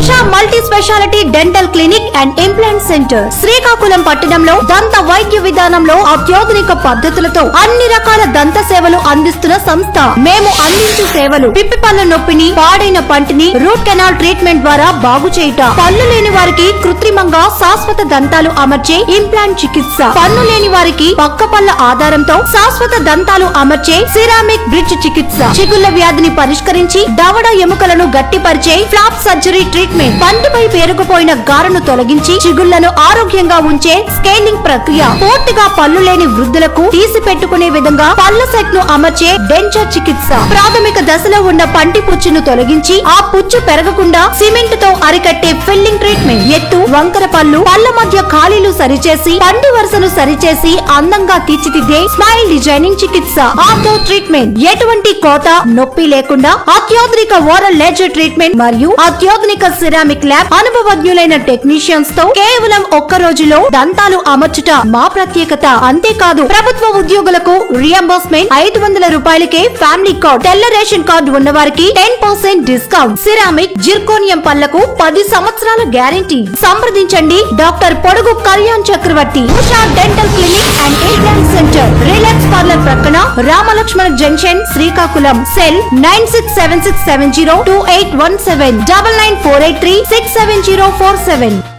Usha multi speciality dental clinic and implant centre Srikakulam పట్టణంలో దంత వైద్య విధానంలో అత్యాధునిక పద్ధతులతో అన్ని రకాల దంత సేవలు అందిస్తున్న సంస్థ. మేము అందించే సేవలు పిప్పి పళ్ళ నొప్పిని, పాడైన పంటిని రూట్ కెనాల్ ట్రీట్మెంట్ ద్వారా బాగు చేయుట, పళ్ళు లేని వారికి కృత్రిమంగా శాశ్వత దంతాలు అమర్చే ఇంప్లాంట్ చికిత్స, పన్ను లేని వారికి పక్క పళ్ళ ఆధారంతో శాశ్వత దంతాలు అమర్చే సిరామిక్ బ్రిడ్జ్ చికిత్స, చిగుళ్ల వ్యాధిని పరిష్కరించి దవడ ఎముకలను గట్టిపరిచే ఫ్లాప్ సర్జరీ ట్రీట్మెంట్, పంటిపై పేరుకుపోయిన గారను తొలగించి చిగుళ్లను ఆరోగ్యంగా ఉంచే స్కేలింగ్ ప్రక్రియ, పూర్తిగా పళ్ళు లేని వృద్ధులకు తీసి పెట్టుకునే విధంగా పళ్ళ సెట్ ను అమర్చే డెంచర్ చికిత్స, ప్రాథమిక దశలో ఉన్న పంటి పుచ్చును తొలగించి ఆ పుచ్చు పెరగకుండా సిమెంట్ తో అరికట్టే ఫిల్లింగ్ ట్రీట్మెంట్, ఎత్తు వంకర పళ్ళు, పళ్ళ మధ్య ఖాళీలు సరిచేసి పంటి వరుసను సరిచేసి అందంగా తీర్చిదిద్దే స్మైల్ డిజైనింగ్ చికిత్స, ఆర్థో ట్రీట్మెంట్, ఎటువంటి కోత నొప్పి లేకుండా అత్యాధునిక ఓరల్ లేజర్ ట్రీట్మెంట్ మరియు అత్యాధునిక సిరామిక్ ల్యాబ్, అనుభవజ్ఞులైన టెక్నీషియన్స్ తో కేవలం ఒక్క రోజులో దంతాలు అమర్చుట మా ప్రత్యేకత. అంతేకాదు ప్రభుత్వ ఉద్యోగులకు రియంబర్స్మెంట్ 500 రూపాయలకే ఫ్యామిలీ కార్డ్, తెల్ల రేషన్ కార్డు ఉన్నవారికి 10% డిస్కౌంట్, సిరామిక్ జిర్కోనియం పళ్లకు 10 సంవత్సరాల గ్యారంటీ. సంప్రదించండి డాక్టర్ పొడుగు Kalyan Chakravarthi, Usha dental clinic and implant centre, relax parlour ప్రక్కన, రామలక్ష్మణ జంక్షన్, శ్రీకాకుళం. సెల్ 9676702817 99483670047.